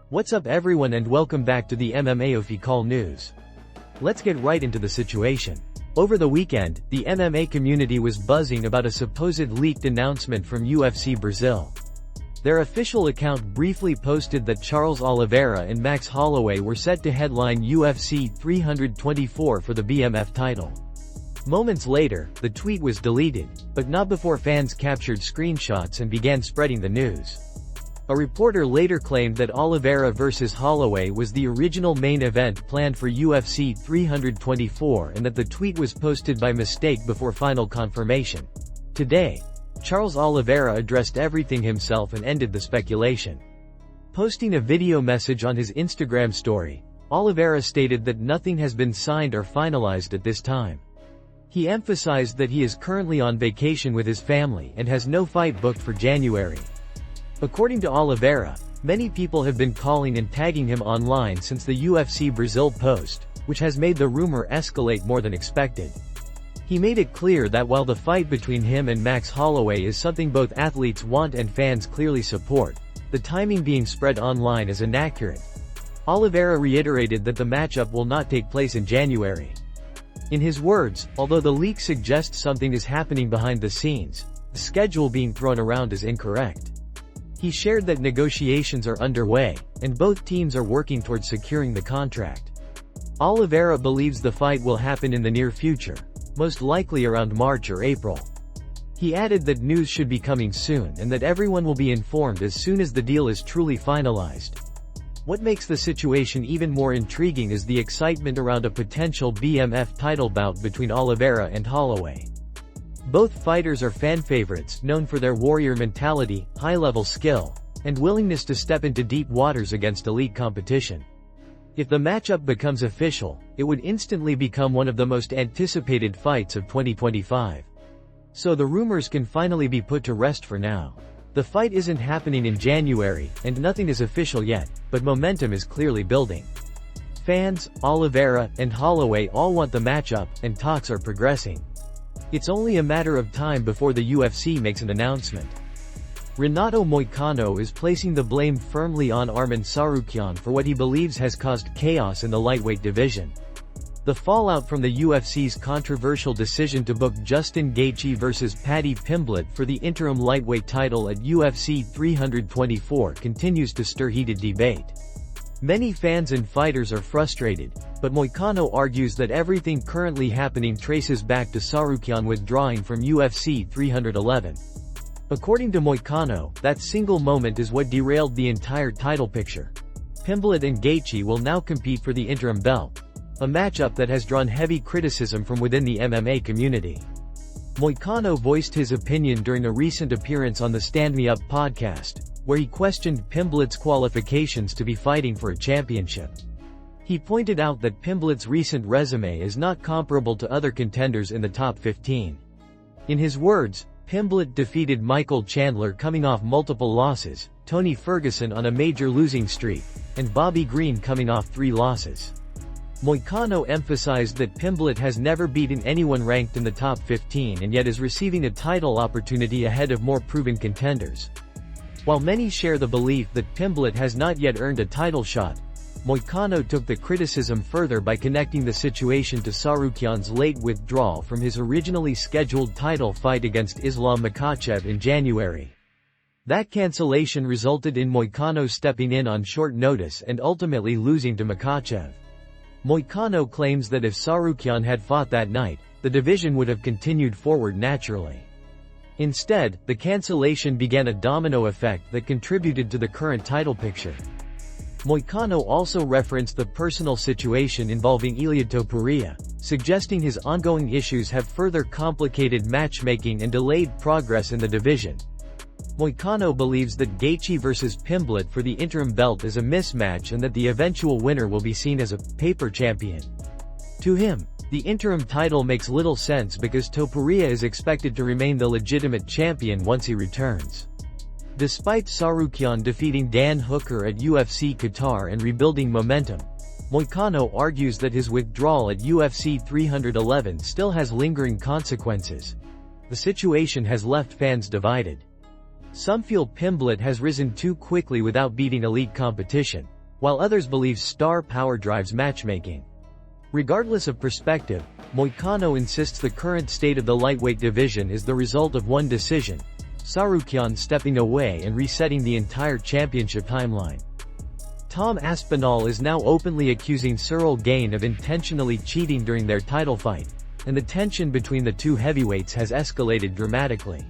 What's up everyone and welcome back to the MMA Official News. Let's get right into the situation. Over the weekend, the MMA community was buzzing about a supposed leaked announcement from UFC Brazil. Their official account briefly posted that Charles Oliveira and Max Holloway were set to headline UFC 324 for the BMF title. Moments later, the tweet was deleted, but not before fans captured screenshots and began spreading the news. A reporter later claimed that Oliveira vs. Holloway was the original main event planned for UFC 324 and that the tweet was posted by mistake before final confirmation. Today, Charles Oliveira addressed everything himself and ended the speculation. Posting a video message on his Instagram story, Oliveira stated that nothing has been signed or finalized at this time. He emphasized that he is currently on vacation with his family and has no fight booked for January. According to Oliveira, many people have been calling and tagging him online since the UFC Brazil post, which has made the rumor escalate more than expected. He made it clear that while the fight between him and Max Holloway is something both athletes want and fans clearly support, the timing being spread online is inaccurate. Oliveira reiterated that the matchup will not take place in January. In his words, although the leak suggests something is happening behind the scenes, the schedule being thrown around is incorrect. He shared that negotiations are underway, and both teams are working towards securing the contract. Oliveira believes the fight will happen in the near future, most likely around March or April. He added that news should be coming soon and that everyone will be informed as soon as the deal is truly finalized. What makes the situation even more intriguing is the excitement around a potential BMF title bout between Oliveira and Holloway. Both fighters are fan favorites, known for their warrior mentality, high-level skill, and willingness to step into deep waters against elite competition. If the matchup becomes official, it would instantly become one of the most anticipated fights of 2025. So the rumors can finally be put to rest for now. The fight isn't happening in January, and nothing is official yet, but momentum is clearly building. Fans, Oliveira, and Holloway all want the matchup, and talks are progressing. It's only a matter of time before the UFC makes an announcement. Renato Moicano is placing the blame firmly on Arman Tsarukyan for what he believes has caused chaos in the lightweight division. The fallout from the UFC's controversial decision to book Justin Gaethje vs. Paddy Pimblett for the interim lightweight title at UFC 324 continues to stir heated debate. Many fans and fighters are frustrated, but Moicano argues that everything currently happening traces back to Tsarukyan withdrawing from UFC 311. According to Moicano, that single moment is what derailed the entire title picture. Pimblett and Gaethje will now compete for the interim belt, a matchup that has drawn heavy criticism from within the MMA community. Moicano voiced his opinion during a recent appearance on the Stand Me Up podcast, where he questioned Pimblett's qualifications to be fighting for a championship. He pointed out that Pimblett's recent resume is not comparable to other contenders in the top 15. In his words, Pimblett defeated Michael Chandler coming off multiple losses, Tony Ferguson on a major losing streak, and Bobby Green coming off 3 losses. Moicano emphasized that Pimblett has never beaten anyone ranked in the top 15 and yet is receiving a title opportunity ahead of more proven contenders. While many share the belief that Pimblett has not yet earned a title shot, Moicano took the criticism further by connecting the situation to Tsarukyan's late withdrawal from his originally scheduled title fight against Islam Makhachev in January. That cancellation resulted in Moicano stepping in on short notice and ultimately losing to Makhachev. Moicano claims that if Tsarukyan had fought that night, the division would have continued forward naturally. Instead, the cancellation began a domino effect that contributed to the current title picture. Moicano also referenced the personal situation involving Ilia Topuria, suggesting his ongoing issues have further complicated matchmaking and delayed progress in the division. Moicano believes that Gaethje vs. Pimblett for the interim belt is a mismatch and that the eventual winner will be seen as a paper champion. To him, the interim title makes little sense because Topuria is expected to remain the legitimate champion once he returns. Despite Tsarukyan defeating Dan Hooker at UFC Qatar and rebuilding momentum, Moicano argues that his withdrawal at UFC 311 still has lingering consequences. The situation has left fans divided. Some feel Pimblett has risen too quickly without beating elite competition, while others believe star power drives matchmaking. Regardless of perspective, Moicano insists the current state of the lightweight division is the result of one decision: Cyril Gane stepping away and resetting the entire championship timeline. Tom Aspinall is now openly accusing Cyril Gane of intentionally cheating during their title fight, and the tension between the two heavyweights has escalated dramatically.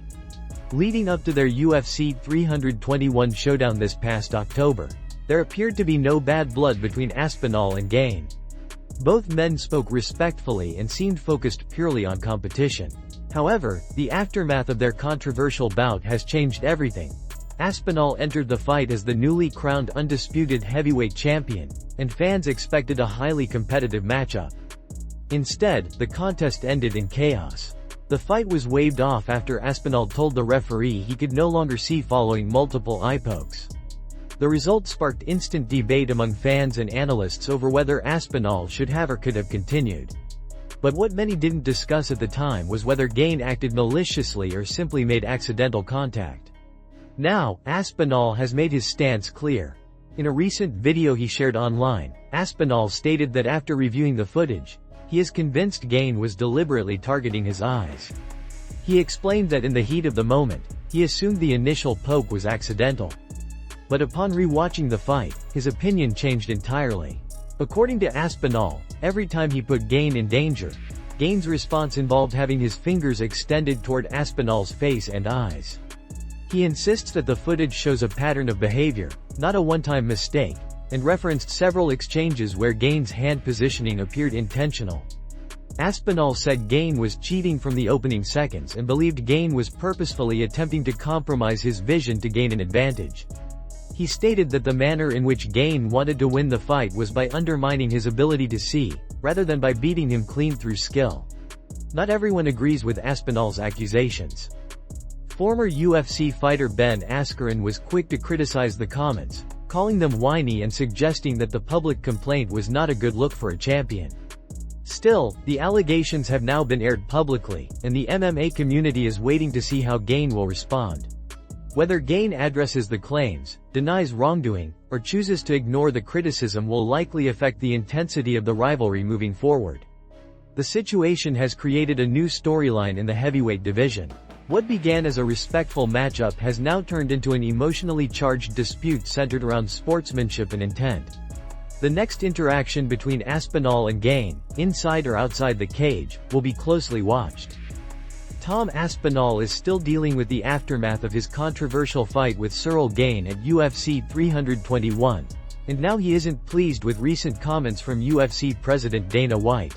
Leading up to their UFC 321 showdown this past October, there appeared to be no bad blood between Aspinall and Gane. Both men spoke respectfully and seemed focused purely on competition. However, the aftermath of their controversial bout has changed everything. Aspinall entered the fight as the newly crowned undisputed heavyweight champion, and fans expected a highly competitive matchup. Instead, the contest ended in chaos. The fight was waved off after Aspinall told the referee he could no longer see following multiple eye pokes. The result sparked instant debate among fans and analysts over whether Aspinall should have or could have continued. But what many didn't discuss at the time was whether Gane acted maliciously or simply made accidental contact. Now, Aspinall has made his stance clear. In a recent video he shared online, Aspinall stated that after reviewing the footage, he is convinced Gane was deliberately targeting his eyes. He explained that in the heat of the moment, he assumed the initial poke was accidental. But upon re-watching the fight, his opinion changed entirely. According to Aspinall, every time he put Gane in danger, Gane's response involved having his fingers extended toward Aspinall's face and eyes. He insists that the footage shows a pattern of behavior, not a one-time mistake, and referenced several exchanges where Gane's hand positioning appeared intentional. Aspinall said Gane was cheating from the opening seconds and believed Gane was purposefully attempting to compromise his vision to gain an advantage. He stated that the manner in which Gane wanted to win the fight was by undermining his ability to see, rather than by beating him clean through skill. Not everyone agrees with Aspinall's accusations. Former UFC fighter Ben Askren was quick to criticize the comments, calling them whiny and suggesting that the public complaint was not a good look for a champion. Still, the allegations have now been aired publicly, and the MMA community is waiting to see how Gane will respond. Whether Gane addresses the claims, denies wrongdoing, or chooses to ignore the criticism will likely affect the intensity of the rivalry moving forward. The situation has created a new storyline in the heavyweight division. What began as a respectful matchup has now turned into an emotionally charged dispute centered around sportsmanship and intent. The next interaction between Aspinall and Gane, inside or outside the cage, will be closely watched. Tom Aspinall is still dealing with the aftermath of his controversial fight with Cyril Gane at UFC 321, and now he isn't pleased with recent comments from UFC President Dana White.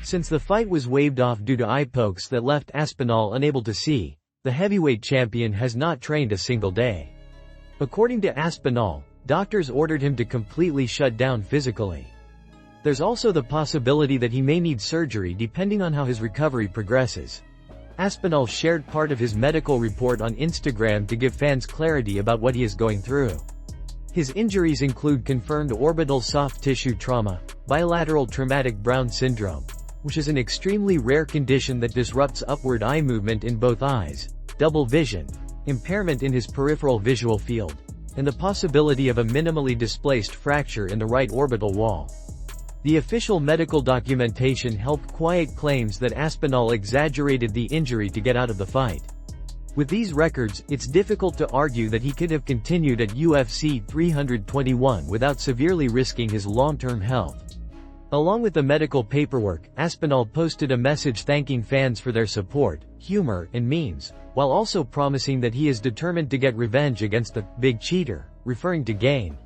Since the fight was waved off due to eye pokes that left Aspinall unable to see, the heavyweight champion has not trained a single day. According to Aspinall, doctors ordered him to completely shut down physically. There's also the possibility that he may need surgery depending on how his recovery progresses. Aspinall shared part of his medical report on Instagram to give fans clarity about what he is going through. His injuries include confirmed orbital soft tissue trauma, bilateral traumatic Brown syndrome, which is an extremely rare condition that disrupts upward eye movement in both eyes, double vision, impairment in his peripheral visual field, and the possibility of a minimally displaced fracture in the right orbital wall. The official medical documentation helped quiet claims that Aspinall exaggerated the injury to get out of the fight. With these records, it's difficult to argue that he could have continued at UFC 321 without severely risking his long-term health. Along with the medical paperwork, Aspinall posted a message thanking fans for their support, humor, and memes, while also promising that he is determined to get revenge against the big cheater, referring to Gane.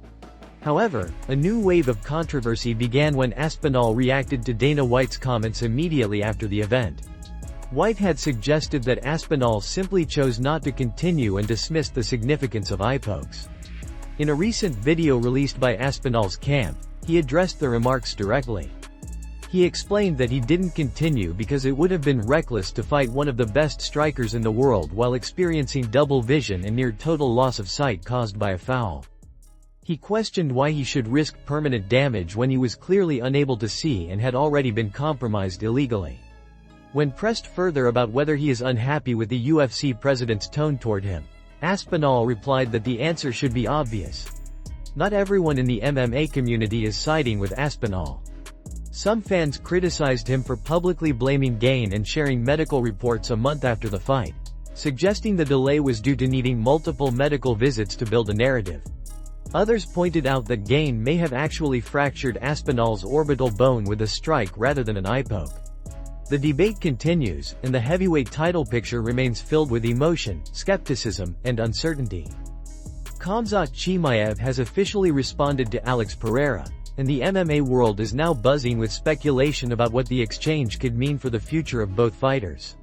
However, a new wave of controversy began when Aspinall reacted to Dana White's comments immediately after the event. White had suggested that Aspinall simply chose not to continue and dismissed the significance of eye pokes. In a recent video released by Aspinall's camp, he addressed the remarks directly. He explained that he didn't continue because it would have been reckless to fight one of the best strikers in the world while experiencing double vision and near total loss of sight caused by a foul. He questioned why he should risk permanent damage when he was clearly unable to see and had already been compromised illegally. When pressed further about whether he is unhappy with the UFC president's tone toward him, Aspinall replied that the answer should be obvious. Not everyone in the MMA community is siding with Aspinall. Some fans criticized him for publicly blaming Gane and sharing medical reports a month after the fight, suggesting the delay was due to needing multiple medical visits to build a narrative. Others pointed out that Gane may have actually fractured Aspinall's orbital bone with a strike rather than an eye poke. The debate continues, and the heavyweight title picture remains filled with emotion, skepticism, and uncertainty. Khamzat Chimaev has officially responded to Alex Pereira, and the MMA world is now buzzing with speculation about what the exchange could mean for the future of both fighters.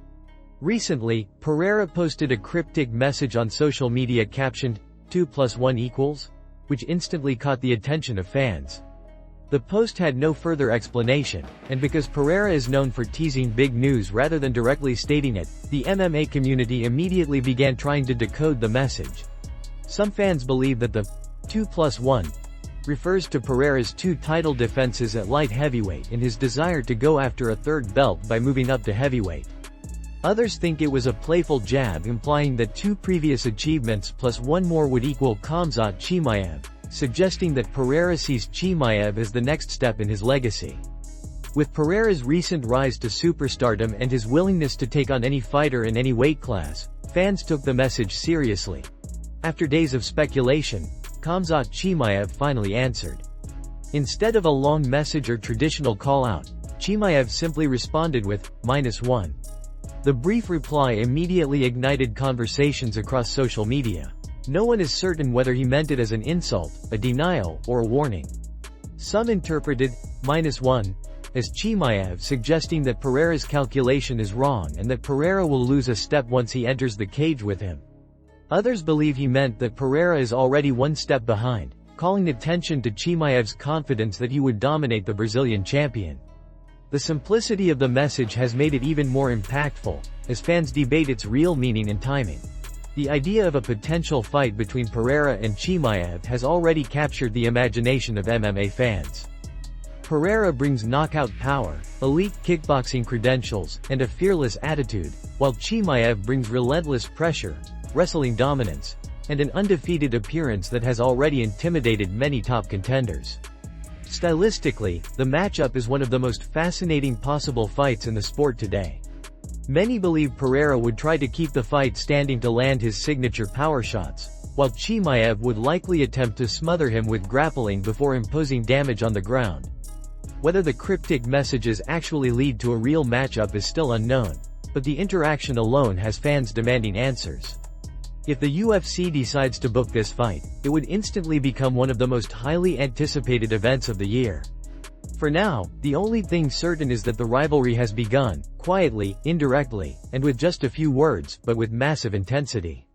Recently, Pereira posted a cryptic message on social media captioned, 2 + 1 =, which instantly caught the attention of fans. The post had no further explanation, and because Pereira is known for teasing big news rather than directly stating it, the MMA community immediately began trying to decode the message. Some fans believe that the 2 + 1 refers to Pereira's 2 title defenses at light heavyweight and his desire to go after a third belt by moving up to heavyweight. Others think it was a playful jab implying that 2 previous achievements plus 1 more would equal Khamzat Chimaev, suggesting that Pereira sees Chimaev as the next step in his legacy. With Pereira's recent rise to superstardom and his willingness to take on any fighter in any weight class, fans took the message seriously. After days of speculation, Khamzat Chimaev finally answered. Instead of a long message or traditional call-out, Chimaev simply responded with, -1. The brief reply immediately ignited conversations across social media. No one is certain whether he meant it as an insult, a denial, or a warning. Some interpreted -1 as Chimaev suggesting that Pereira's calculation is wrong and that Pereira will lose a step once he enters the cage with him. Others believe he meant that Pereira is already 1 step behind, calling attention to Chimaev's confidence that he would dominate the Brazilian champion. The simplicity of the message has made it even more impactful, as fans debate its real meaning and timing. The idea of a potential fight between Pereira and Chimaev has already captured the imagination of MMA fans. Pereira brings knockout power, elite kickboxing credentials, and a fearless attitude, while Chimaev brings relentless pressure, wrestling dominance, and an undefeated appearance that has already intimidated many top contenders. Stylistically, the matchup is one of the most fascinating possible fights in the sport today. Many believe Pereira would try to keep the fight standing to land his signature power shots, while Chimaev would likely attempt to smother him with grappling before imposing damage on the ground. Whether the cryptic messages actually lead to a real matchup is still unknown, but the interaction alone has fans demanding answers. If the UFC decides to book this fight, it would instantly become one of the most highly anticipated events of the year. For now, the only thing certain is that the rivalry has begun, quietly, indirectly, and with just a few words, but with massive intensity.